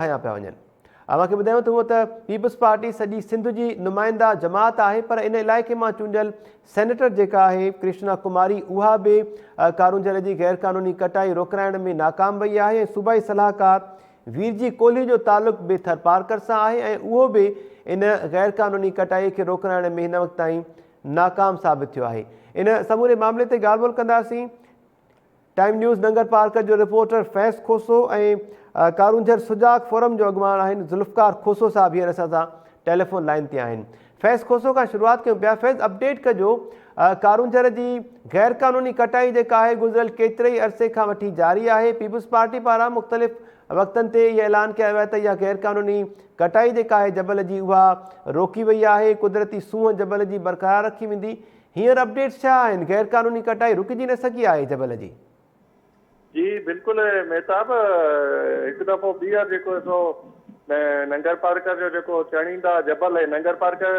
पिया वञनि। अव्हांखे ॿुधायूं त हूअं त पीपल्स पार्टी सॼी सिंध जी नुमाइंदा जमात आहे, पर इन इलाइक़े मां चूंडियल सेनेटर जेका आहे कृष्णा कुमारी, उहा बि कारूंझर जी गैर क़ानूनी कटाई रोकाइण में नाकाम वई आहे। सूबाई सलाहकार वीरजी कोहली जो तालुक़ बि थरपारकर सां आहे ऐं उहो बि इन गैर क़ानूनी कटाई खे रोकाइण में हिन वक़्त ताईं नाकाम साबित थियो आहे। इन समूरे मामले ते ॻाल्हि ॿोल कंदासीं। टाइम न्यूज़ नंगर पार्कर जो रिपोर्टर फैज़ खोसो ऐं कारूंझर सुजाग फोरम जो अॻवान आहिनि ज़ुल्फ़कार खोसो साहब हींअर असां सां टेलीफोन लाइन ते आहिनि। फैज़ खोसो खां शुरूआत कयूं पिया। फैज़, अपडेट कजो, कारूंझर जी गैर क़ानूनी कटाई जेका आहे गुज़िरियल केतिरे ई अरसे खां वठी जारी आहे। पीपल्स पार्टी पारां मुख़्तलिफ़ वक़्तनि ते इहा ऐलान कयो आहे त इहा गैर क़ानूनी कटाई जेका आहे जबल जी उहा रोकी वई आहे, कुदरती सूंहं जबल जी बरक़रार रखी वेंदी। हींअर अपडेट्स छा आहिनि? गैर क़ानूनी कटाई रुकिजी न सघी आहे जबल जी? जी बिल्कुलु मेहताब, हिकु दफ़ो ॿीहर जेको सो नंगर पार्कर जो जेको चणींदा जबल आहे, नंगर पार्कर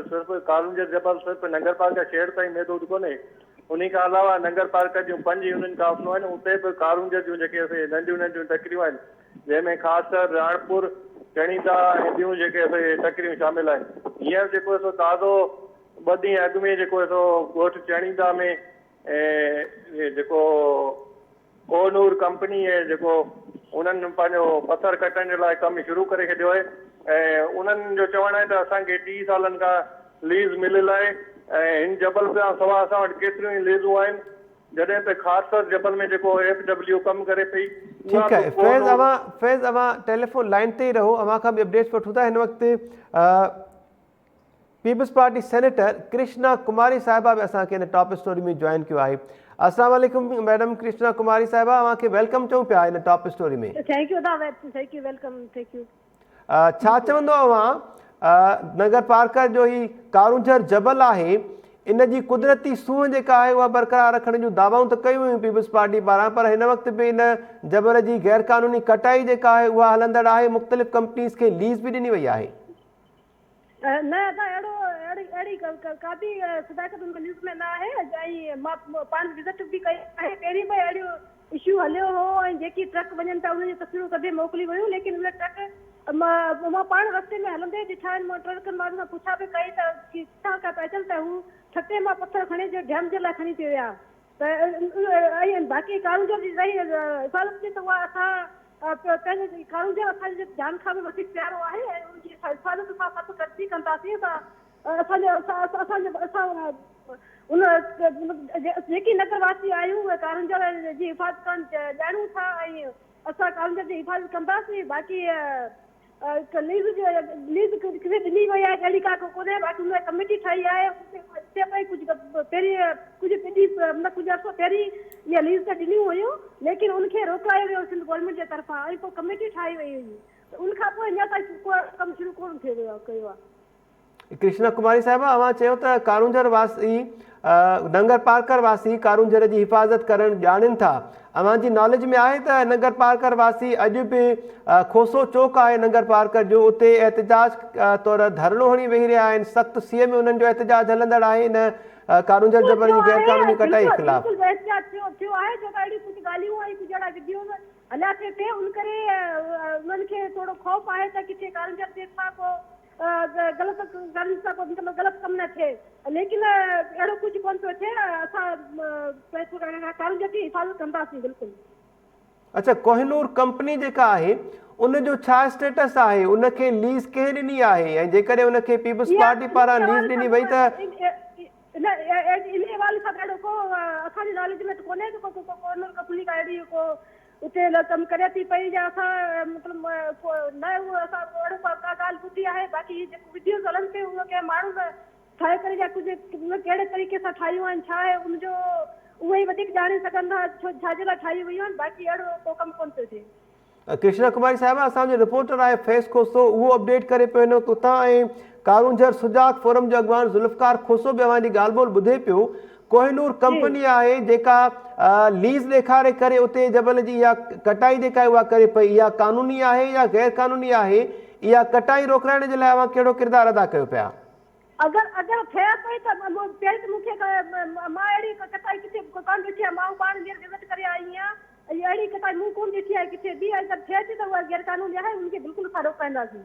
सिर्फ़ु कारूंझर जबल सिर्फ़ु नंगर पार्कर शहर ताईं महदूद कोन्हे, उन खां अलावा नंगर पार्कर जूं 5 यूनियन काफ़िलूं आहिनि, उते बि कारूंझर जूं जेके असां नंढियूं नंढियूं टकरियूं आहिनि, जंहिंमें ख़ासि कर राणपुर, चणींदा ऐं ॿियूं जेके असां टकरियूं शामिल आहिनि। हींअर जेको सो ताज़ो 2 ॾींहं अॻु में जेको सो ॻोठ चणींदा में जेको कोहनूर कंपनी आहे जेको उन्हनि पंहिंजो पथर कटण जे लाइ कमु शुरू करे छॾियो आहे ऐं उन्हनि जो चवणु आहे त असांखे 30 सालनि खां लीज़ मिलियल आहे ऐं हिन जबल सां सवाइ असां वटि केतिरियूं ई लीज़ूं आहिनि, जॾहिं त ख़ासि कर जबल में जेको FW कमु करे पई। ठीकु आहे फैज़, अवां टेलीफोन लाइन ते ई रहो, अवां खां बि अपडेट्स वठूं था। हिन वक़्तु peoples party senator Krishna Kumari साहिबा बि असांखे हिन टॉप स्टोरी में जॉइन कयो आहे। अस्सलाम वालेकुम मैडम कृष्णा कुमारी साहिबा, अव्हांखे वेलकम चऊं पिया हिन टॉप स्टोरी में। Thank U welcome, thank U. छा चवंदो अव्हां, नगर पार्कर जो ही कारूंझर जबल आहे, इन जी कुदरती सूंहं जेका आहे उहा बरक़रार रखण जूं दावाऊं त कयूं हुयूं पीपल्स पार्टी पारां, पर हिन वक़्त बि इन जबल जी गैर क़ानूनी कटाई जेका आहे उहा हलंदड़ आहे, मुख़्तलिफ़ कंपनीज़ खे लीज़ बि ॾिनी वई आहे। न अहिड़ी का बि सदाकत न्यूज़ में न आहे ऐं मां पाण विज़िट बि कई आहे। पहिरीं बि अहिड़ो इशू हलियो हो ऐं जेकी ट्रक वञनि था उन्हनि जी तस्वीरूं कढी मोकिली वियूं, लेकिन उहे ट्रक मां पाण रस्ते में हलंदे ॾिठा आहिनि। मां ट्रकनि वारनि खां पुछा बि कई त किथां खां पैदल त हू छटे मां पथर खणी डैम जे लाइ खणी थी विया। त ऐं बाक़ी कारूंझर जी रही हिफ़ाज़त जी त उहा असां पंहिंजे कारूंझर असांजे जान खां बि वधीक प्यारो आहे ऐं उनजी हिफ़ाज़त सां सभु तरक़ी कंदासीं। त असां उन जेकी नगरवासी आहियूं उहे कारूंझर जी हिफ़ाज़त करणु ॼाणूं था ऐं असां कारूंझर जी हिफ़ाज़त कंदासीं। बाक़ी लीज़ किथे ॾिनी वई आहे अहिड़ी का कोन्हे, बाक़ी हुन कमेटी ठाही आहे। उते पई कुझु अर्सो पहिरीं इहा लीज़ त ॾिनियूं हुयूं, लेकिन उनखे रोकायो वियो सिंध गवर्नमेंट जे तरफ़ां ऐं पोइ कमेटी ठाही वई हुई, त उनखां पोइ अञा ताईं कमु शुरू कोन थियो कयो आहे। कृष्णा कुमारी साहिबा, अव्हां चयो त कारूंझर वासी नंगर पार्कर वासी कारूंझर जी हिफ़ाज़त करणु ॼाणनि था। अव्हां जी नॉलेज में आहे त नगर पार्कर वासी अॼु बि खोसो चौक आहे नगर पार्कर जो, उते एहतजाज तौर धरणो हणी वेही रहिया आहिनि, सख़्तु सीए में उन्हनि जो एहतजाज हलंदड़ आहे इन कारूंझर जबल जी गैर क़ानूनी कटाई जे ख़िलाफ़। थियो आहे जो अहिड़ी कुझु ॻाल्हियूं ऐं कुझु अहिड़ा वीडियो हलिया थिए उन करे उन्हनि खे थोरो ख़ौफ़ आहे त किथे कारूंझर जे सां को ग़लति कमु न थिए, लेकिन अहिड़ो कुझु कोन थो थिए। असां कारूंझर जी हिफ़ाज़त कंदासीं बिल्कुलु। अच्छा, कोहिनूर कंपनी जेका आहे उनजो छा स्टेटस आहे? उनखे लीज़ कंहिं ॾिनी आहे ऐं जेकॾहिं उनखे पीपल्स पार्टी पारां लीज़ ॾिनी वई त इन हवाले सां ॾाढो को असांजी नॉलेज में त कोन्हे को कोहिनूर कंपनी का अहिड़ी को उते कमु करे थी पई या असां मतिलबु न असां अहिड़ो का ॻाल्हि ॿुधी आहे। बाक़ी जेको वीडियोज़ हलनि पियूं उहे कंहिं माण्हू ठाहे करे या कुझु कहिड़े तरीक़े सां ठाहियूं आहिनि, छा आहे उनजो उहे ई वधीक ॼाणे सघंदा छाजे लाइ ठाही वयूं आहिनि। बाक़ी अहिड़ो को कमु कोन थो थिए। कृष्णा कुमारी साहिबा, असांजो रिपोर्टर आहे फैज़ खोसो, उहो अपडेट करे पियो हिन उतां ऐं कारूंझर सुजाग फोरम जो अॻवान ज़ुल्फ़कार खोसो बि अव्हांजी ॻाल्हि ॿोल ॿुधे पियो। कोहिनूर कंपनी आहे जेका लीज़ ॾेखारे करे उते जबल जी इहा कटाई जेका आहे उहा करे पई, इहा क़ानूनी आहे या गैर क़ानूनी आहे? इहा कटाई रोकाइण जे लाइ अव्हां कहिड़ो किरदारु अदा कयो पिया? अगरि थिए पई त पहिरीं त मूंखे मां अहिड़ी कटाई किथे कोन ॾिठी आहे। मां पाण हींअर विज़िट करे आई आहियां अहिड़ी कटाई मूं कोन ॾिठी आहे किथे बि अगरि थिए थी त उहा गैर कानूनी आहे उनखे बिल्कुलु असां रोकाईंदासीं।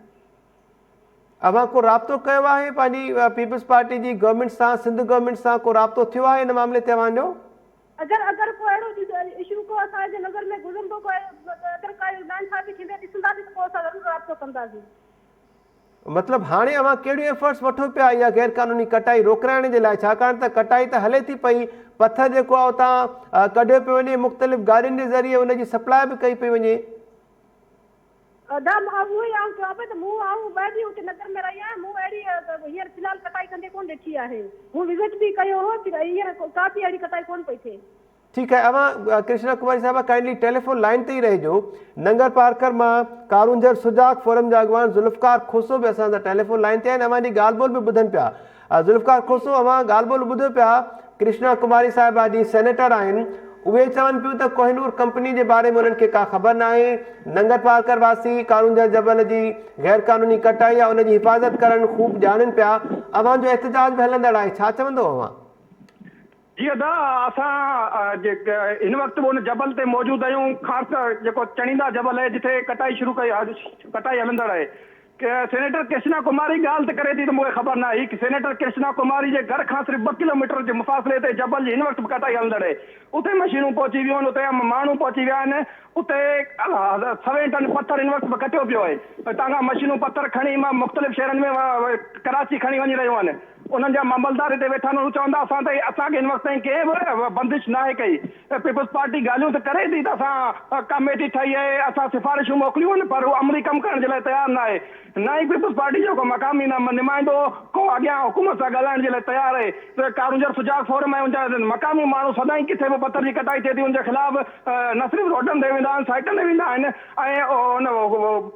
अवां को राब्तो कयो आहे पंहिंजी पीपल्स पार्टी जी गवर्नमेंट सां, सिंध गवर्नमेंट सां को राब्तो थियो आहे इन मामले ते अवां जो? अगरि को अहिड़ो इशू को असांजे नगर में गुज़रंदो कोई अगरि काई नाइंसाफ़ी थींदे ॾिसंदासीं त पोइ असां ज़रूरु राब्तो कंदासीं। मतलब हाणे अवां कहिड़ियूं एफर्ट्स वठो पिया इहा गैर कानूनी कटाई रोकाइण जे लाइ, छाकाणि त कटाई त हले थी पई, पथर जेको आहे उतां कढियो पियो वञे, मुख़्तलिफ़ गाॾियुनि जे ज़रिए उनजी सप्लाई बि कई पई वञे। उहो ई आऊं चवां पई त मूं आऊं ॿ ॾींहं उते नगर में रही आहियां, मूं अहिड़ी हींअर फ़िलहाल कटाई कंदे कोन ॾिठी आहे। मूं विज़िट बि कयो हो, हींअर का बि अहिड़ी कटाई कोन पई थिए। ठीक है, अवां कृष्णा कुमारी साहबा काइंडली टेलीफोन लाइन ते ही रहिजो। नंगर पार्कर मां कारूंजर सुजाग फोरम जा अॻवान ज़ुल्फ़कार खोसो बि असां सां टेलीफोन लाइन ते आहिनि, अवांजी ॻाल्हि ॿोल बि ॿुधनि पिया। ज़ुल्फ़कार खोसो, अवां ॻाल्हि ॿोल ॿुधो पिया, कृष्णा कुमारी साहिबा जी सेनेटर आहिनि, उहे चवनि पियूं त कोहिनूर कंपनी जे बारे में उन्हनि खे का ख़बर न आहे। नंगर पार्कर वासी कारूंजर जबल जी गैर कानूनी कटाई या उनजी हिफ़ाज़त करणु ख़ूब ॼाणनि पिया। अवां जो एहतजाज बि हलंदड़ आहे, छा चवंदो अवां? जी अदा, असां इन वक़्तु उन जबल ते मौजूदु आहियूं, ख़ासि जेको चणींदा जबल आहे जिथे कटाई शुरू कई, कटाई हलंदड़ आहे। सेनेटर कृष्णा कुमारी ॻाल्हि त करे थी त मूंखे ख़बर न आहे कि सेनेटर कृष्णा कुमारी जे घर खां सिर्फ़ु 2 किलोमीटर जे मुफ़ासिले ते जबल जी हिन वक़्तु कटाई हलंदड़ आहे। उते मशीनूं पहुची वियूं आहिनि, उते माण्हू पहुची विया आहिनि, उते 100 टन पत्थर हिन वक़्तु कटियो पियो आहे। हितां खां मशीनूं पत्थर खणी मां मुख़्तलिफ़ शहरनि में कराची खणी वञी रहियूं आहिनि। उन्हनि जा मामलदार हिते वेठा आहिनि, चवंदा असांखे हिन वक़्तु ताईं कंहिं बि बंदिश न आहे कई। पीपल्स पार्टी ॻाल्हियूं त करे थी त असां कमेटी ठही आहे, असां सिफ़ारिशूं मोकिलियूं आहिनि, पर उहो अमली कमु करण जे लाइ तयारु न आहे। न ई पीपल्स पार्टी जो को मक़ामी नुमाइंदो को अॻियां हुकूमत सां ॻाल्हाइण जे लाइ तयारु आहे। त कारूंजर सुजाग फोरम ऐं उनजा मक़ामी माण्हू सदाईं किथे बि पत्थर जी कटाई थिए थी उनजे ख़िलाफ़ न सिर्फ़ु रोडनि ते वेंदा आहिनि, साइटनि ते वेंदा आहिनि ऐं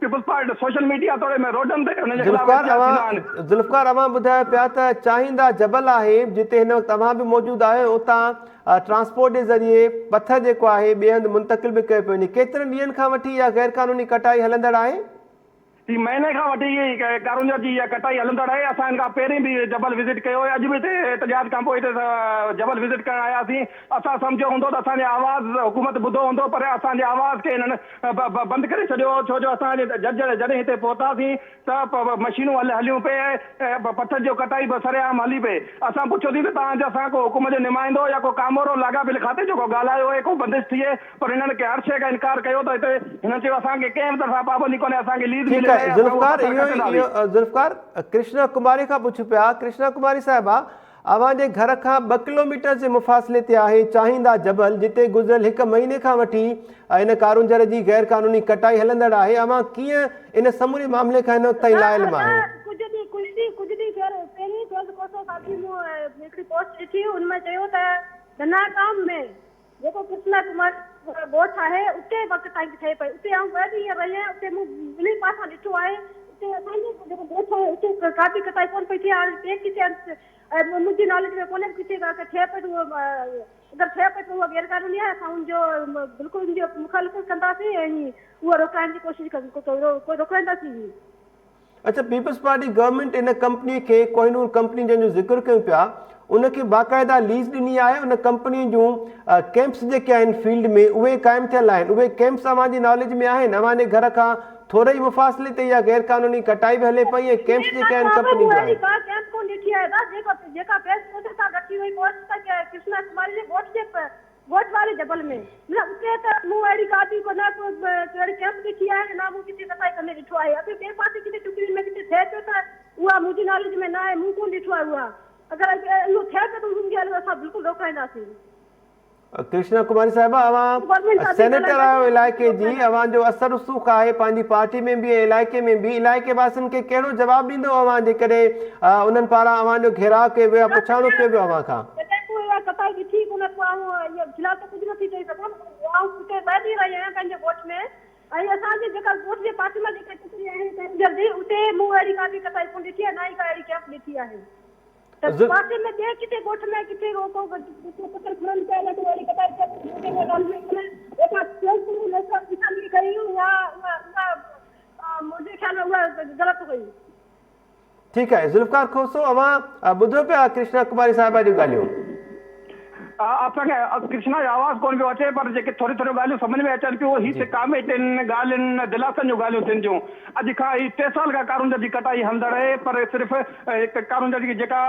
पीपल्स पार्टी सोशल मीडिया तौर में रोडनि ते उनजे ख़िलाफ़। ज़ुल्फ़कार, अवां ॿुधायो पिया त चाहींदा जबल आहे जिते हिन वक़्तु तव्हां बि मौजूदु आहियो, उतां ट्रांसपोर्ट जे ज़रिए पत्थर जेको आहे ॿिए हंधि मुंतक़िल बि कयो पियो वञे। केतिरनि ॾींहंनि खां वठी इहा गैर कानूनी कटाई हलंदड़ आहे? टी महीने खां वठी कारूंजर जी इहा कटाई हलंदड़ आहे। असां हिन खां पहिरीं बि जबल विज़िट कयो आहे, अॼु बि हिते एहतजाज खां पोइ हिते जबल विज़िट करणु आयासीं। असां सम्झो हूंदो त असांजे आवाज़ हुकूमत ॿुधो हूंदो, पर असांजे आवाज़ खे हिननि बंदि करे छॾियो, छो जो असांजे जॾहिं हिते पहुतासीं त मशीनूं हलियूं पए, पत्थर जो कटाई बि सरेआम हली पए। असां पुछियोसीं त तव्हांजो असां को हुकूमत जो नुमाइंदो या को कामोरो लाॻापियल खाते जो को ॻाल्हायो आहे, को बंदिश थिए, पर हिननि खे हर शइ खां इनकार कयो त हिते हिननि चयो असांखे कंहिं बि तरफ़ां पाबंदी कोन्हे, असांखे लीड मिले। ज़ुल्फ़कार, कृष्णा कुमारी खां पुछ पिया। कृष्णा कुमारी साहिबा, अवांजे घर खां 2 किलोमीटर जे मुफ़ासिले ते आहे चाहींदा जबल, जिते गुज़िरियल 1 महीने खां वठी इन कारूंजर जी गैर कानूनी कटाई हलंदड़ आहे। अवां कीअं इन समूरे मामले खां हिन वक़्तु ताईं लायल आहियो? कुझु ॾींहं पहिरीं हिकिड़ी पोस्ट ॾिठी, हुनमें चयो त धनाकाम में जेको कृष्णा कुमार ॻोठ आहे उते वक़्तु ताईं थिए पई। उते आऊं 2 ॾींहं रही आहियां, उते मूं ॿिन्ही पासां ॾिठो आहे, उते असांजो जेको ॻोठ आहे उते का बि कटाई कोन पई थिए। हाणे ॿिए किथे मुंहिंजी नॉलेज में कोन्हे किथे थिए पई, अगरि थिए पई त उहा गैर कानूनी आहे। असां हुनजो बिल्कुलु हुनजो मुखालिफ़त कंदासीं ऐं उहा रोकाइण जी कोशिशि रोकाईंदासीं। अच्छा, पीपल्स पार्टी गवर्नमेंट इन कंपनी खे कोहिनूर कंपनी जंहिंजो ज़िक्र कयूं पिया, उनखे बाक़ाइदा लीज़ ॾिनी आहे। उन कंपनी जूं कैंप्स जेके आहिनि फील्ड में उहे क़ाइमु थियल आहिनि, उहे कैंप्स अवांजी नॉलेज में आहिनि? अवांजे घर खां थोरे ई मुफ़ासिले ते इहा गैर कानूनी कटाई बि हले पई ऐं कैंप्स जेके आहिनि कंपनी जूं आहिनि। कैंप कोन ॾिठी आहे जेका पेस्ट सां रखी हुई पोस्ट कृष्णा कुमारी जे ॻोठ वारे जबल में, उते त मूं अहिड़ी का बि कोन कहिड़ी कैंप ॾिठी आहे, न मूं किथे कटाई कंदे ॾिठो आहे। अभी ॿिए पासे किथे टुकड़ियुनि में किथे थिए पियो त उहा मुंहिंजी नॉलेज में न आहे, मूं कोन ॾिठो आहे। उहा अगरि इहो थिए त हुनखे असां बिल्कुलु रोकाईंदासीं। कृष्णा कुमारी साहिबा, अवां सेनेटर आहियो इलाइक़े जी, अवांजो असर रसूख़ आहे पंहिंजी पार्टी में बि ऐं इलाइक़े में बि। इलाइक़े वासियुनि खे कहिड़ो जवाबु ॾींदो अवां जेकॾहिं उन्हनि पारां अवांजो घेराव कयो वियो आहे, पुछाणो कयो वियो अवां खां? कटाई ॾिठी कोन, फ़िलहाल त कुझु नथी चई सघां। आऊं उते 2 ॾींहं रही आहियां पंहिंजे ॻोठ में, ऐं असांजे जेका ॻोठ जे पासे में जेके टुकड़ी आहिनि उते मूं अहिड़ी का बि कटाई कोन ॾिठी आहे, न ई का अहिड़ी कैंप ॾिठी आहे। त पासे में ॿिए किथे ॻोठ में किथे पत्थर खणनि पिया न अहिड़ी कटाई कयूं या मुंहिंजे ख़्याल में उहा ग़लति हुई। ठीकु आहे ज़ुल्फ़कार खोसो, अवां ॿुधो पिया कृष्णा कुमारी साहिबा जूं ॻाल्हियूं? असांखे कृष्णा जो आवाज़ कोन पियो अचे, पर जेके थोरी थोरी ॻाल्हियूं सम्झ में अचनि पियूं ही त काम टिनि ॻाल्हियुनि दिलासनि जूं ॻाल्हियूं थियनि थियूं। अॼु खां ही 3 साल खां कारूंजर जी कटाई हलंदड़ आहे, पर सिर्फ़ु कारूंजर जी जेका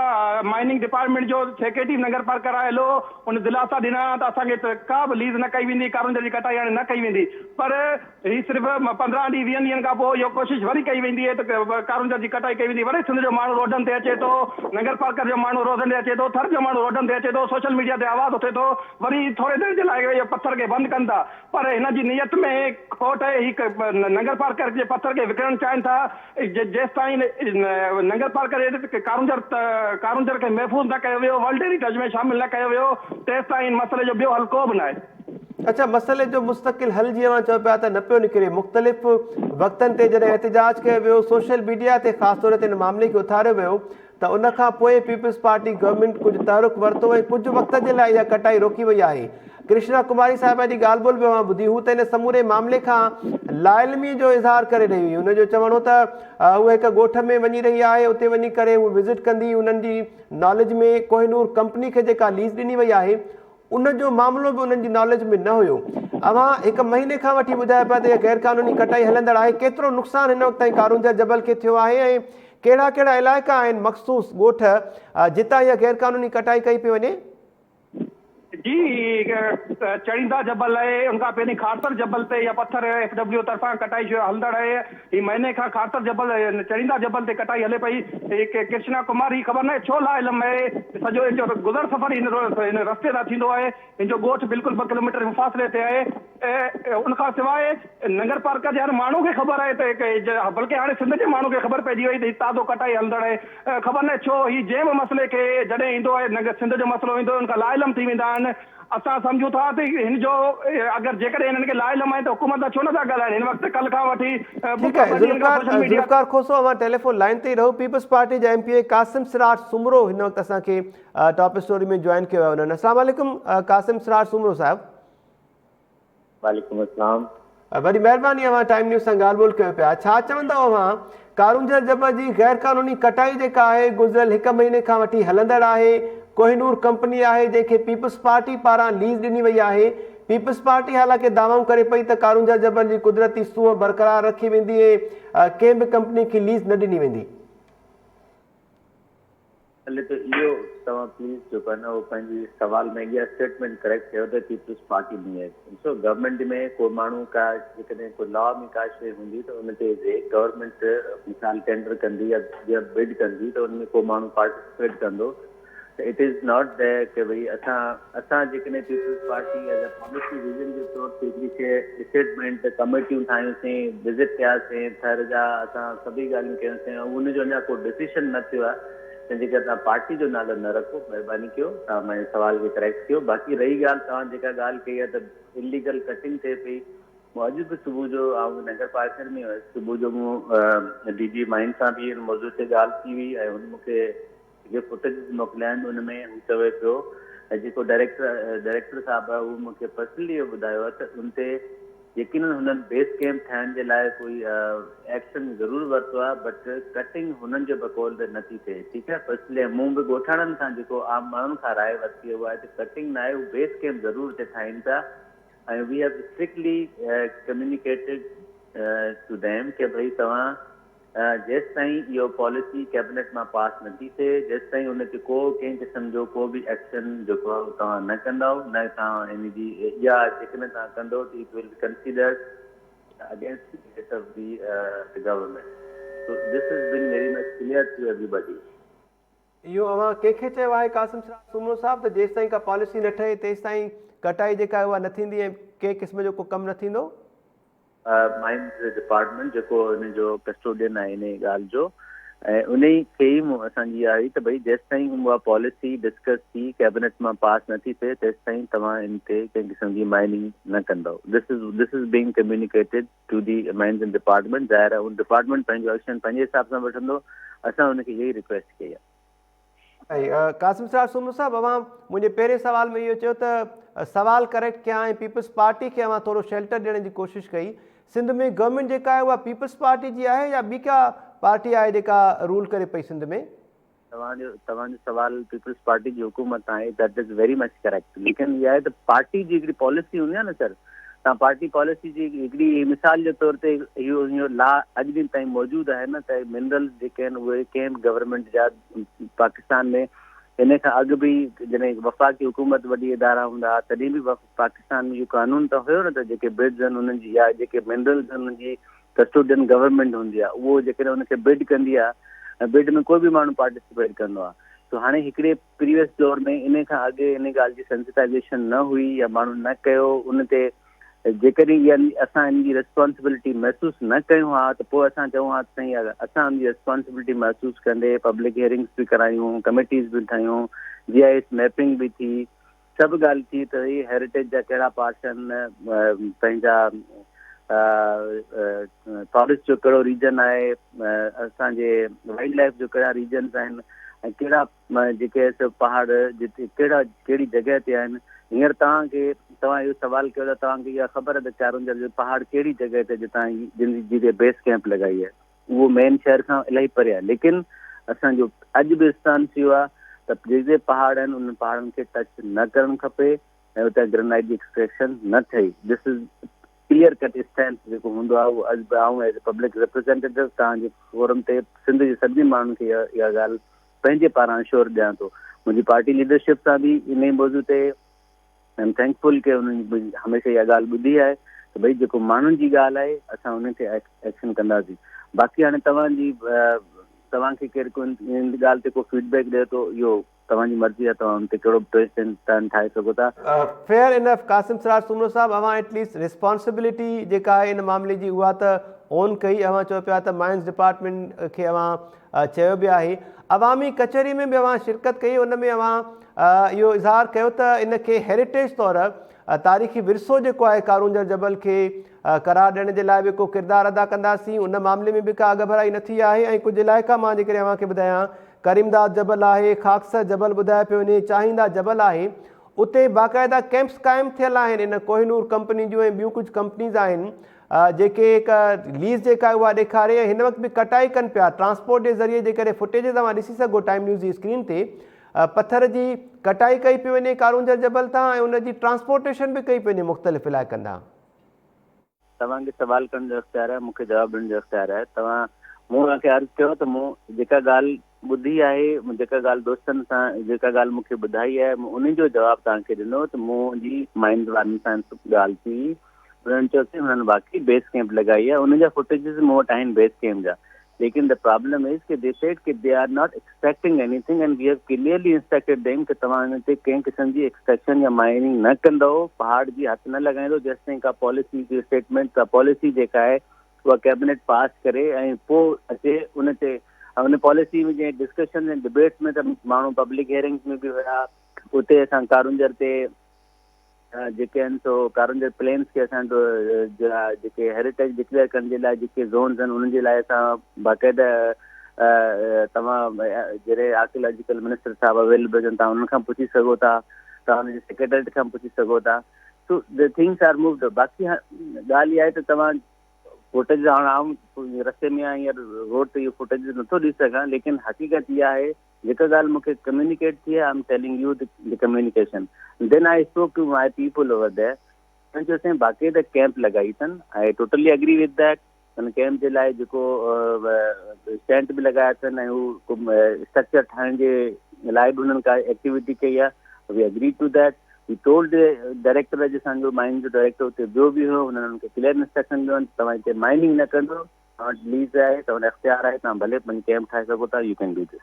माइनिंग डिपार्टमेंट जो सेक्रेटरी नगर पार्कर आहे हलो उन दिलासा ॾिना त असांखे त का बि लीज न कई वेंदी, कारूंजर जी कटाई हाणे न कई वेंदी। पर ही सिर्फ़ु 15 ॾींहं 20 ॾींहंनि खां पोइ इहो कोशिशि वरी कई वेंदी आहे त कारूंजर जी कटाई कई वेंदी। वरी सिंध जो माण्हू रोडनि ते अचे थो, नगर पार्कर जो माण्हू रोडनि ते अचे थो, थर जो माण्हू रोडनि ते अचे थो, सोशल मीडिया ते आवाज़ उथे थो, वरी थोरे देर जे लाइ इहो पत्थर खे बंदि कनि था। पर हिन जी नियत में खोट आहे। ही नगर पार्कर जे पत्थर खे विकिणणु चाहिनि था। जेसि ताईं नगर पार्कर कारूंजर खे महफ़ूज़ न कयो वियो, वर्ल्ड हेरिटेज में शामिल न कयो वियो, तेसि ताईं मसइले जो ॿियो हल को बि न आहे। अच्छा, मसइले जो मुस्तक़िल हल जीअं चओ पिया त न पियो निकिरे, मुख़्तलिफ़ वक़्तनि ते जॾहिं एहतिजाज कयो वियो, सोशल मीडिया ते ख़ासि तौर ते हिन मामले खे उथारियो वियो, त उन खां पोइ पीपल्स पार्टी गवर्नमेंट कुझु तहरुक वरितो ऐं कुझु वक़्त जे लाइ इहा कटाई रोकी वई आहे। कृष्णा कुमारी साहिबा जी ॻाल्हि ॿोल बि मां ॿुधी, हू त हिन समूरे मामले खां लाइलमीअ जो इज़हार करे रही हुई। हुनजो चवणो त उहा हिकु ॻोठ में वञी रही आहे, उते वञी करे उहा विज़िट कंदी, उन्हनि जी नॉलेज में कोहिनूर कंपनी खे जेका लीज़ ॾिनी वई आहे उन जो मामिलो बि उन्हनि जी नॉलेज में न हुयो। अवां हिकु महीने खां वठी ॿुधायो पिया त इहा गैर क़ानूनी कटाई हलंदड़ आहे। केतिरो नुक़सानु हिन वक़्त ताईं कारूंजर जबल खे थियो आहे ऐं कहिड़ा कहिड़ा इलाइक़ा आहिनि मख़सूस ॻोठ जितां इहा गैर क़ानूनी कटाई कई पई वञे? जी, चढ़ींदा जबल आहे, उनखां पहिरीं खारसर जबल ते इहा पत्थर FW तरफ़ां कटाई हलंदड़ आहे। ही महीने खां खारसर जबल चढ़ींदा जबल ते कटाई हले पई। कृष्णा कुमारी ख़बर न आहे छो लाइलम आहे, सॼो हिन जो गुज़र सफ़र हिन रस्ते तां थींदो आहे। हिन जो ॻोठ बिल्कुलु 2 किलोमीटर फ़ासिले ते आहे। ऐं उनखां सवाइ नगर पार्कर जे हर माण्हू खे ख़बर आहे त बल्कि हाणे सिंध जे माण्हू खे ख़बर पइजी वई त हीउ ताज़ो कटाई हलंदड़ आहे। ख़बर न आहे छो ही जंहिं बि मसइले खे जॾहिं ईंदो आहे सिंध जो मसइलो ईंदो आहे उनखां लाइलम थी वेंदा आहिनि। असां सम्झूं था त हिन जो अगरि जेकॾहिं हिननि खे लाइलम आहे त हुकूमत सां छो नथा ॻाल्हाइनि। हिन वक़्तु कल्ह खां वठी ठीकु आहे, ज़ुल्फ़िकार खोसो, अवां टेलीफोन लाइन ते ई रहो। पीपल्स पार्टी जा MPA कासिम सिराज सुमरो हिन वक़्तु असांखे टॉप स्टोरी में जॉइन कयो आहे उन्हनि। अस्सलाम वालेकुम कासिम सिराज सुमरो साहिबु। वालेकुम अस्सलाम। वॾी महिरबानी, अवां टाइम न्यूज़ सां ॻाल्हि ॿोल कयो पिया। छा चवंदव अवां, कारूंजर जबल जी गैर क़ानूनी कटाई जेका आहे गुज़िरियल 1 महीने खां वठी हलंदड़ आहे, कोहिनूर कंपनी आहे जंहिंखे पीपल्स पार्टी पारां लीज़ ॾिनी वई आहे। पीपल्स पार्टी हालांकि दावाऊं करे पई त कारूंजर जबल जी कुदरती सूंहं बरक़रार रखी वेंदी ऐं कंहिं बि कंपनी खे लीज़ न ॾिनी वेंदी। हले त इहो तव्हां प्लीज़ जेको आहे न उहो पंहिंजी सवाल में इहा स्टेटमेंट करेक्ट कयो त पीपल्स पार्टी में आहे। ॾिसो, गवर्नमेंट में को माण्हू का जेकॾहिं को लॉ में का शइ हूंदी त उन ते गवर्नमेंट मिसाल टेंडर कंदी या बिड कंदी त उन में को माण्हू पार्टिसिपेट कंदो। त इट इज़ नॉट दैट कि भई असां जेकॾहिं Peoples Party as a policy vision जे तौर ते हिकिड़ी शइ स्टेटमेंट कमेटियूं ठाहियूंसीं, विज़िट कयासीं, थर जा असां सभई ॻाल्हियूं कयोसीं ऐं उनजो अञा को डिसीशन न थियो आहे। तंहिंजे करे तव्हां पार्टी जो नालो न रखो, महिरबानी कयो, तव्हां मुंहिंजे सवाल खे करेक्ट कयो। बाक़ी रही ॻाल्हि तव्हां जेका ॻाल्हि कई आहे त इलीगल कटिंग थिए पई, मां अॼु बि सुबुह जो नगर पार्कर में हुयसि। सुबुह जो मूं DG माइन सां बि हिन मौज़ूअ ते ॻाल्हि थी हुई ऐं हुन मूंखे जेके फुटेज मोकिलिया आहिनि उन में हू चवे पियो ऐं जेको डायरेक्टर साहिबु आहे उहो मूंखे पर्सनली ॿुधायो आहे त उन ते यकीनन हुननि बेस कैम्प ठाहिण जे लाइ कोई एक्शन ज़रूरु वरितो आहे, बट कटिंग हुननि जो बकौल त नथी थिए। ठीकु आहे, पर्सनली मूं बि ॻोठाणनि खां जेको आम माण्हुनि खां राय वरिती उहा आहे त कटिंग न आहे, हू बेस कैम्प ज़रूरु हिते ठाहिनि था ऐं we have strictly communicated to them कि भई तव्हां जेसि ताईं इहो पॉलिसी कैबिनेट मां पास नथी थिए, जेसि ताईं हुनखे को कंहिं क़िस्म जो को बि एक्शन जेको आहे तव्हां न कंदव, न तव्हां हिन जी इहा जेकॾहिं तव्हां कंदो त it will be considered against of the government. So this is been very much clear to everybody. इहो अवां कंहिंखे चयो आहे कासिम सिराज सुमरो साहिबु त जेसि ताईं का पॉलिसी न ठहे तेसि ताईं कटाई जेका आहे उहा न थींदी ऐं कंहिं क़िस्म जो को कमु न थींदो? माइंस डिपार्टमेंट जेको हिन जो कस्टोडियन आहे इन ॻाल्हि जो, ऐं उन खे ई असांजी इहा हुई त भई जेसि ताईं उहा पॉलिसी डिस्कस थी कैबिनेट मां पास नथी थिए तेसि ताईं तव्हां इन ते कंहिं क़िस्म जी माइनिंग न कंदव। This is being communicated to the mines and department. ज़ाहिर आहे उन डिपार्टमेंट पंहिंजो एक्शन पंहिंजे हिसाब सां वठंदो, असां हुनखे इहा ई रिक्वेस्ट कई आहे। कासिम सिराज सुमरो साहिबु, अवां मुंहिंजे पहिरें सवाल में इहो चयो त सवाल करेक्ट कया ऐं पीपल्स पार्टी खे अवां थोरो शेल्टर ॾियण जी कोशिशि कई। सिंध में गवर्नमेंट जेका आहे उहा पीपल्स पार्टी जी आहे या ॿी का पार्टी आहे जेका रूल करे पई सिंध में? तव्हांजो सवाल पीपल्स पार्टी जी हुकूमत आहे, that is very much correct. लेकिन इहा आहे त पार्टी जी हिकिड़ी पॉलिसी हूंदी आहे न सर, तव्हां पार्टी पॉलिसी जी हिकिड़ी मिसाल जे तौर ते इहो ला अॼु ॾींहं ताईं मौजूदु आहे न, त मिनरल्स जेके आहिनि उहे कंहिं बि गवर्नमेंट जा पाकिस्तान में इन खां अॻु बि जॾहिं वफ़ाक़ी हुकूमत वॾी इदारा हूंदा हुआ तॾहिं बि पाकिस्तान में इहो कानून त हुयो न, त जेके बिड्स आहिनि उन्हनि जी या जेके मिनरल्स आहिनि उन्हनि जी कस्टोडियन गवर्नमेंट हूंदी आहे, उहो जेकॾहिं उनखे बिड कंदी आहे ऐं बिड में कोई बि माण्हू पार्टिसिपेट कंदो आहे। तो हाणे हिकिड़े प्रीवियस दौर में इन खां अॻु इन ॻाल्हि जी सेंसिटाइज़ेशन न हुई या माण्हू न कयो, उन ते जेकॾहिं असां इन जी रिस्पॉन्सिबिलिटी महसूसु न कयूं हा त पोइ असां चऊं हा त साईं असां उन जी रिस्पॉन्सिबिलिटी महसूसु कंदे पब्लिक हियरिंग्स बि करायूं, कमिटीज़ बि ठाहियूं, GIS मैपिंग बि थी, सभु ॻाल्हि थी त ही हेरिटेज जा कहिड़ा पार्ट्स आहिनि, पंहिंजा फॉरेस्ट जो कहिड़ो रीजन आहे, असांजे वाइल्ड लाइफ जो कहिड़ा रीजन्स आहिनि ऐं कहिड़ा जेके पहाड़ जिते कहिड़ी जॻह ते आहिनि। हींअर तव्हां इहो सवाल कयो त तव्हांखे इहा ख़बर आहे त चारुंजर जो पहाड़ कहिड़ी जॻह ते जितां जिते बेस कैंप लॻाई आहे, उहो मेन शहर खां इलाही परे आहे। लेकिन असांजो अॼु बि स्थान थियो आहे त जेके पहाड़ आहिनि उन पहाड़नि खे टच न करणु खपे ऐं हुते ग्रेनाइट जी एक्सट्रैक्शन न थिए। This is clear cut stand जेको हूंदो आहे, उहो अॼु आऊं एज ए पब्लिक रिप्रेज़ेंटेटिव तव्हांजे फोरम ते सिंध जे सभिनी माण्हुनि खे इहा ॻाल्हि पंहिंजे पारां श्योर ॾियां थो। मुंहिंजी पार्टी लीडरशिप सां बि इन मौज़ू ते आई एम थैंकफुल कि उन्हनि हमेशह इहा ॻाल्हि ॿुधी आहे त भई जेको माण्हुनि जी ॻाल्हि आहे असां उन ते एक्शन कंदासीं। बाक़ी हाणे तव्हांखे केरु इन ॻाल्हि ते को फीडबैक ॾिए थो, इहो तव्हांजी मर्ज़ी आहे, तव्हां हुन ते कहिड़ो टर्न ठाहे सघो था। फेयर इनफ कासिम सरार सुमरो साहब, अवां एटलीस्ट रिस्पॉन्सिबिलिटी जेका आहे इन मामले जी उहा त ऑन कई। अवां चयो पिया त माइंस डिपार्टमेंट खे अवां चयो बि आहे, अवामी कचहरी में बि अवां शिरकत कई, उन में अवां इहो इज़हार कयो त इनखे हेरिटेज तौर तारीख़ी विरसो जेको आहे कारूंजर जबल खे करार ॾियण जे लाइ बि को किरदारु अदा कंदासीं। उन मामले में बि का अॻभराई न थी आहे ऐं कुझु इलाइक़ा मां जेकॾहिं अव्हांखे ॿुधायां, करीमदाद जबल आहे, खाकसर जबल ॿुधाए पियो वञे, चाहींदा जबल आहे, उते बाक़ाइदा कैंप्स क़ाइमु थियल आहिनि। इन कोहिनूर कंपनी जूं ऐं ॿियूं कुझु कंपनीज़ आहिनि जेके हिकु लीज़ जेका आहे उहा ॾेखारे ऐं हिन वक़्तु बि कटाई कनि पिया ट्रांसपोर्ट जे ज़रिए। जेकॾहिं फुटेज तव्हां ॾिसी सघो टाइम न्यूज़ जी स्क्रीन ते, पथर जी कटाई कई पई वञे कारूंजर जबल तां ऐं उनजी ट्रांसपोर्टेशन बि कई पई वञे मुख़्तलिफ़ इलाइक़नि तां। तव्हांखे सवाल करण जो इख़्तियार आहे, मूंखे जवाबु ॾियण जो इख़्तियार आहे। मूं तव्हांखे अर्ज़ु कयो त मूं जेका ॻाल्हि ॿुधी आहे, जेका ॻाल्हि दोस्तनि सां जेका ॻाल्हि मूंखे ॿुधाई आहे, मूं उन जो जवाबु तव्हांखे ॾिनो। त मुंहिंजी माइंड वारनि सां ॻाल्हि थी, उन्हनि चयो कि हुननि वाक़ई बेस कैंप लॻाई आहे, उन जा फुटेजिस मूं वटि आहिनि बेस कैंप जा। लेकिन द प्रॉब्लम इज़ कि दे सेड कि they are not expecting anything and we have clearly instructed them कि तव्हां हिन ते कंहिं क़िस्म जी एक्सट्रैक्शन या माइनिंग न कंदव, पहाड़ जी हथु न लॻाईंदो जेसिताईं का पॉलिसी जी स्टेटमेंट, का पॉलिसी जेका आहे उहा कैबिनेट पास करे ऐं पोइ अचे उन ते। उन पॉलिसी में जीअं डिस्कशन ऐं डिबेट्स में त माण्हू पब्लिक हियरिंग्स में बि हुया, उते असां कारूंजर ते जेके आहिनि सो कारूंजर प्लेन्स खे असां जेके हेरिटेज डिक्लेयर करण जे लाइ जेके ज़ोन्स आहिनि उन्हनि जे लाइ असां बाक़ाइदा तव्हां जहिड़े आर्कियोलॉजिकल मिनिस्टर साहब अवेलेबल आहिनि, तव्हां उन्हनि खां पुछी सघो था, तव्हां हुनजे सेक्रेटरीट खां पुछी सघो था। So the things are moved. बाक़ी ॻाल्हि इहा आहे त तव्हां फुटेज हाणे आऊं रस्ते में आहीं रोड ते इहो फुटेज नथो ॾिसी सघां, लेकिन हक़ीक़त इहा आहे जेका ॻाल्हि मूंखे कम्युनिकेट थी आहे, I am telling you the communication. Then I spoke to my people over there, उन्हनि चयो असां बाक़ाइदा कैंप लॻाई अथनि। I totally agree with that. हुन कैंप जे लाइ जेको स्टैंड बि लॻाया अथनि ऐं हू स्ट्रक्चर ठाहिण जे लाइ बि हुननि का एक्टिविटी कई आहे। We agree to that. We told director, अॼु असांजो माइनिंग जो डायरेक्टर हुते ॿियो बि हुयो, हुननि हुनखे क्लियर इंस्ट्रक्शन ॾिनो तव्हां हिते माइनिंग न कंदो, तव्हां वटि लीज आहे, तव्हां इख्तियार आहे, तव्हां भले पंहिंजो कैंप ठाहे सघो था, you can do this.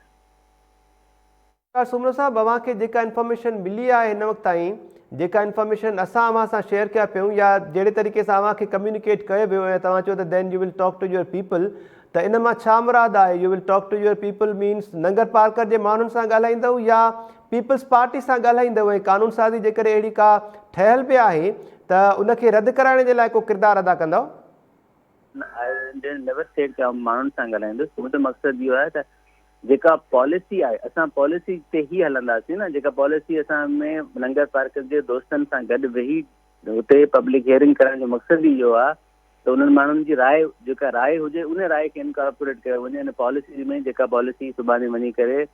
Soomro साहब, अव्हांखे जेका इंफॉर्मेशन मिली आहे हिन वक़्तु ताईं, जेका इंफॉर्मेशन असां अव्हां सां शेयर कया पियूं या जहिड़े तरीक़े सां अव्हांखे कम्युनिकेट कयो वियो ऐं तव्हां चयो त then you will talk to your people, त इन मां छा मुराद आहे? You will talk to your people means Nagarparkar जे माण्हुनि सां ॻाल्हाईंदव या पीपल्स पार्टी सां ॻाल्हाईंदव ऐं कानून साज़ी जेकॾहिं अहिड़ी का ठहियल बि आहे त उनखे रद्द कराइण जे लाइ को किरदारु अदा कंदव? नेवर सेड कि माण्हुनि सां ॻाल्हाईंदुसि। मुंहिंजो मक़सदु इहो आहे त जेका पॉलिसी आहे असां पॉलिसी ते ई हलंदासीं न। जेका पॉलिसी असां में लंगर पार्कर जे दोस्तनि सां गॾु वेही हुते पब्लिक हियरिंग करण जो मक़सदु ई इहो आहे त उन्हनि माण्हुनि जी राय, जेका राय हुजे उन राय खे इनकॉर्पोरेट कयो वञे। हिन पॉलिसी में जेका पॉलिसी सुभाणे वञी करे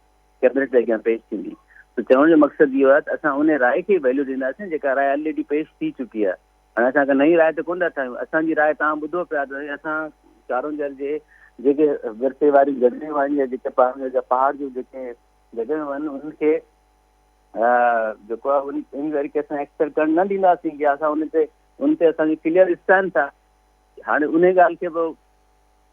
कैबिनेट जे अॻियां पेश थींदी। त चवण जो मक़सदु इहो आहे त असां उन राय खे वैल्यू ॾींदासीं जेका राय ऑलरेडी पेश थी चुकी आहे। हाणे असां नई राय त कोन था ठाहियूं, असांजी राय तव्हां ॿुधो पिया त असां कारूंजर जे जेके विरसे वारी जॻहियूं आहिनि या जेके पहाड़ जूं जेके जॻहियूं आहिनि उनखे जेको आहे इन तरीक़े सां एक्सेप्ट करणु न ॾींदासीं की असां उन ते असांजी क्लियर स्टैंड था। हाणे उन ॻाल्हि खे पोइ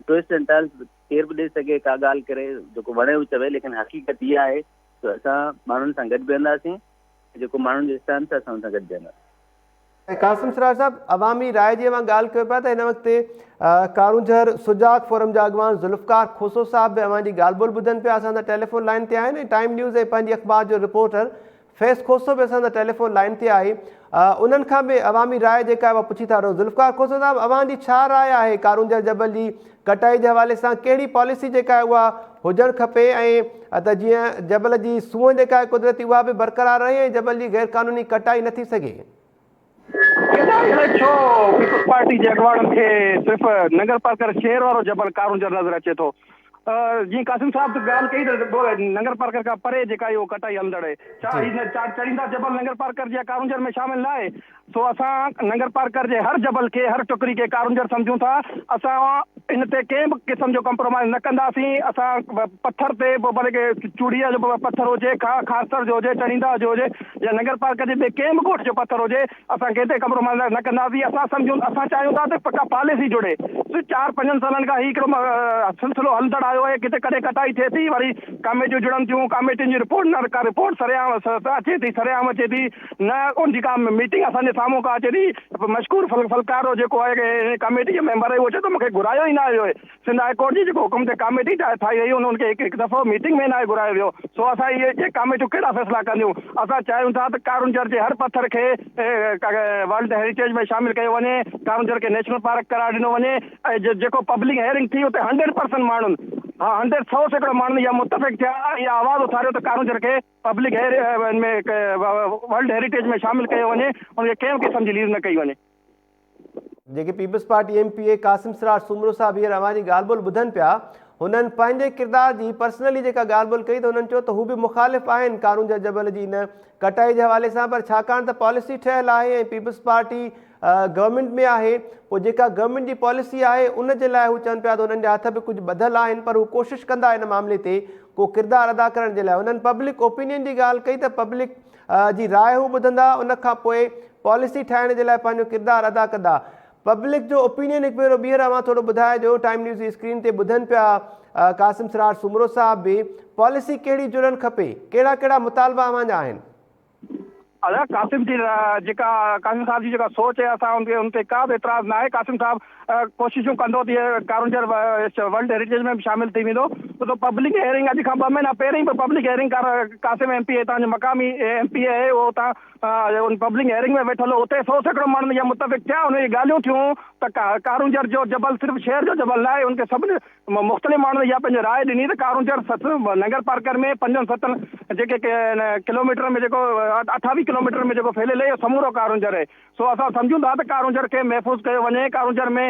ट्विस्ट एंड टर्न्स केर बि ॾेई सघे का ॻाल्हि करे जेको वणे हू चवे, लेकिन हक़ीक़त इहा आहे त असां माण्हुनि सां गॾु वेहंदासीं, जेको माण्हुनि जो स्टैंड आहे असां हुन सां गॾु वेहंदासीं। कासिम सरार साहब, अवामी राय जी ॻाल्हि कयो पिया त हिन वक़्तु कारूंझर सुजाग फोरम जा अॻवान ज़ुल्फ़कार खोसो साहब बि अवां जी ॻाल्हि ॿोल ॿुधनि पिया, असां सां टेलीफोन लाइन ते आहिनि। टाइम न्यूज़ ऐं पंहिंजी अख़बार जो रिपोर्टर फैज़ खोसो बि असां सां टेलीफोन लाइन ते आहे। उन्हनि खां बि अवामी राय जेका आहे उहा पुछी था रहो। ज़ुल्फ़कार खोसो साहब, अवां जी छा राय आहे कारूंझर जबल जी कटाई जे हवाले सां? कहिड़ी पॉलिसी जेका आहे उहा हुजणु खपे ऐं त जीअं जबल जी सूंहं जेका आहे कुदरती उहा बि बरक़रार रहे ऐं जबल जी गैर क़ानूनी कटाई न थी सघे? छो पीपल्स पार्टी जे अॻवाननि खे सिर्फ़ु नगर पार्कर शहर वारो जबल कारूंझर नज़र अचे थो? जीअं कासिम साहब ॻाल्हि कई त नगर पार्कर खां परे जेका इहो कटाई हलंदड़ आहे, छा हिन चढ़ींदा जबल नगर पार्कर जे कारूंझर में शामिल न आहे? सो असां नगर पार्कर जे हर जबल खे, हर टुकड़ी खे कारूंझर सम्झूं था। असां इन ते कंहिं बि क़िस्म जो कंप्रोमाइज़ न कंदासीं। असां पत्थर ते भले के चूड़ीअ जो पत्थर हुजे, खासर जो हुजे, चढ़ींदा जो हुजे या नगर पार्कर जे ॿिए कंहिं बि ॻोठ जो पत्थर हुजे, असां कंहिं ते कंप्रोमाइज़ न कंदासीं। असां चाहियूं था त पक्का पॉलिसी जुड़े। 4-5 सालनि खां हिकिड़ो सिलसिलो हलंदड़ आयो आहे, किथे कॾहिं कटाई थिए थी, वरी कमेटियूं जुड़नि थियूं, कमेटियुनि जी रिपोर्ट न का रिपोर्ट सरेआम अचे थी, सरेआम अचे थी, न उनजी का मीटिंग असांजे साम्हूं का अचे थी। मशकूर फलकारो जेको आहे कमेटी जो मेंबर आहे, उहो चए थो मूंखे घुरायो ई न आयो आहे। सिंध हाई कोर्ट जी जेको हुकुम ते कमेटी ठाही वई, उनखे हिकु दफ़ो मीटिंग में न आहे घुरायो वियो। सो असां इहे कमेटियूं कहिड़ा फ़ैसिला कंदियूं? असां चाहियूं था त कारूंझर जे हर पत्थर खे वर्ल्ड हेरिटेज में शामिल कयो वञे, कारूंझर खे नेशनल पार्क करार ॾिनो वञे ऐं जेको पब्लिक हेयरिंग थी उते 100% माण्हुनि 100% माण्हुनि इहा मुतफ़िक़ थिया, इहा आवाज़ उथारियो त कारूंझर खे पब्लिक में वर्ल्ड हेरिटेज में शामिल कयो वञे, उनखे कंहिं क़िस्म जी लीज न कई वञे। जेके पीपल्स पार्टी MP कासिम सरार सूमरो साहब हींअर अवां जी ॻाल्हि ॿोल ॿुधनि पिया, हुननि पंहिंजे किरदार जी पर्सनली जेका ॻाल्हि ॿोल कई त हुननि चयो त हू बि मुख़ालिफ़ आहिनि कारूंझर जबल जी इन कटाई जे हवाले सां, पर छाकाणि त पॉलिसी ठहियलु आहे ऐं पीपल्स पार्टी गवर्नमेंट में आहे, पोइ जेका गवर्नमेंट जी पॉलिसी आहे उन जे लाइ हू चवनि पिया त हुननि जा हथ बि कुझु ॿधल आहिनि, पर हू कोशिशि कंदा इन मामले ते को किरदारु अदा करण जे लाइ। हुननि पब्लिक ओपिनियन जी ॻाल्हि कई त पब्लिक जी राय हू ॿुधंदा, उन खां पोइ पॉलिसी ठाहिण जे लाइ पंहिंजो किरदारु अदा कंदा। पब्लिक जो ओपिनियन हिकु भेरो ॿीहर अवां थोरो ॿुधाइजो। टाइम न्यूज़ जी स्क्रीन ते ॿुधनि पिया कासिम सरार सूमरो साहब बि, पॉलिसी कहिड़ी जुड़णु खपे, कहिड़ा कहिड़ा मुतालबा अवां जा आहिनि? कासिम जी जेका कासिम साहब जी जेका सोच है, असां उन ते का बि एतिराज़ न आहे। कासिम साहब कोशिशूं कंदो तीअं कारूंझर वर्ल्ड हेरिटेज में बि शामिल थी वेंदो। तो पब्लिक हेयरिंग अॼु खां 2 महीना पहिरीं बि पब्लिक हेयरिंग कासिम MP तव्हांजो मक़ामी MP आहे, उहो उन पब्लिक हेयरिंग में वेठल हो, उते 100 माण्हू इहा मुतफ़िक़ थिया, उन जी ॻाल्हियूं थियूं त कारूंझर जो जबल सिर्फ़ु शहर जो जबल न आहे, उनखे सभिनी मुख़्तलिफ़ माण्हू इहा पंहिंजी राय ॾिनी त कारूंझर नगर पार्कर में 5-7 जेके किलोमीटर में जेको 28 किलोमीटर में जेको फैलियल आहे, समूरो कारूंझर आहे। सो असां सम्झूं था त कारूंझर खे महफ़ूज़ कयो वञे। कारूंझर में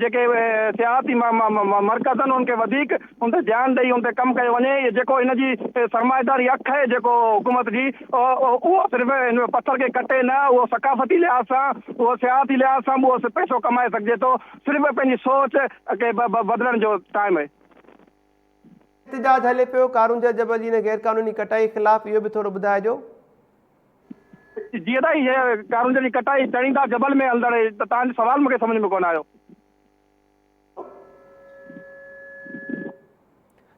जेके सियाहती मर्कज़ आहिनि उनखे वधीक उन ते ध्यानु ॾेई उन ते कमु कयो वञे। जेको इन जी सरमाएदारी अख आहे जेको हुकूमत जी, उहो सिर्फ़ु इन पत्थर खे कटे न, उहो सक़ाफ़ती लिहाज़ सां, उहो सियाहती लिहाज़ सां उहो पैसो कमाए सघिजे थो। सिर्फ़ु पंहिंजी सोच खे बदिलण जो टाइम आहे। एहतिजाज हले पियो कारूंझर जबल जी गैर क़ानूनी कटाई ख़िलाफ़, इहो बि थोरो ॿुधाइजो। जीअं त इहे कारूंझर जी कटाई चढ़ींदा जबल में हलंदड़ आहे, त तव्हांजो सवाल मूंखे सम्झ में कोन आयो।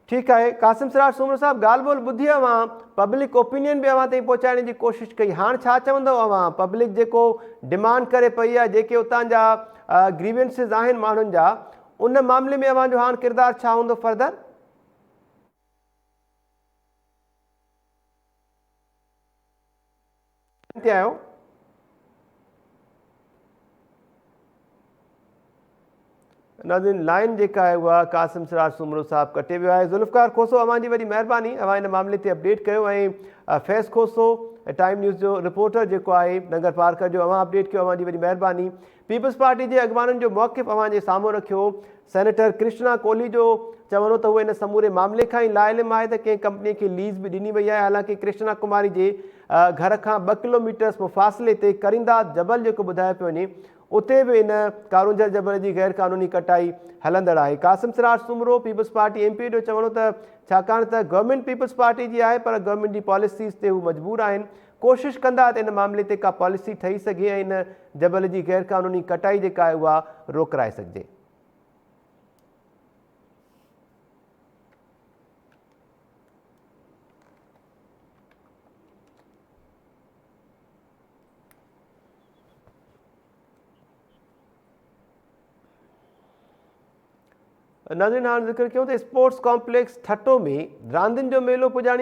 ठीकु आहे कासिम सरार सूमरो साहब, ॻाल्हि ॿोल ॿुधी अवां, पब्लिक ओपिनियन बि अवां ताईं पहुचाइण जी कोशिशि कई, हाणे छा चवंदव अवां? पब्लिक जेको डिमांड करे पई आहे, जेके उतां जा ग्रीवेंसिस आहिनि माण्हुनि जा, उन मामले में अवां जो हाणे किरदारु छा हूंदो फर्दर? आयो नाज़रीन लाइन जेका आहे उहा कासिम सिराज सुमरो साहब कटे वियो आहे। ज़ुल्फ़कार खोसो अवां जी वॾी महिरबानी, अवां हिन मामले ते अपडेट कयो ऐं फैज़ खोसो टाइम न्यूज़ जो रिपोर्टर जेको आहे नंगर पार्कर जो अवां अपडेट कयो, अवां जी वॾी महिरबानी। पीपल्स पार्टी जे अॻवाननि जो मौक़िफ़ अवां जे साम्हूं रखियो। सेनेटर कृष्णा कोहली जो चवणो त उहे इन समूरे मामले खां ई लाइलम आहे त कंहिं कंपनीअ खे लीज़ बि ॾिनी वई आहे। हालांकि कृष्णा कुमारी जे घर खां 2 किलोमीटर्स मुफ़ासिले ते करिंदा जबल जेको ॿुधायो पियो वञे उते बि इन कारूंजर जबल जी गैर क़ानूनी कटाई हलंदड़ आहे। कासिम सिराज सुमरो पीपल्स पार्टी MP जो चवणो त छाकाणि त गवर्नमेंट पीपल्स पार्टी जी आहे पर गवर्नमेंट जी पॉलिसीज़ ते हू मजबूर आहिनि, कोशिशि कंदा त इन मामले ते का पॉलिसी ठही सघे ऐं इन जबल जी गैर क़ानूनी कटाई जेका आहे उहा रोकराए सघिजे। नाज़रीन हाणे ज़िक्र कयूं त स्पोर्ट्स कॉम्प्लेक्स ठटो में रांदियुनि जो मेलो पुॼाणी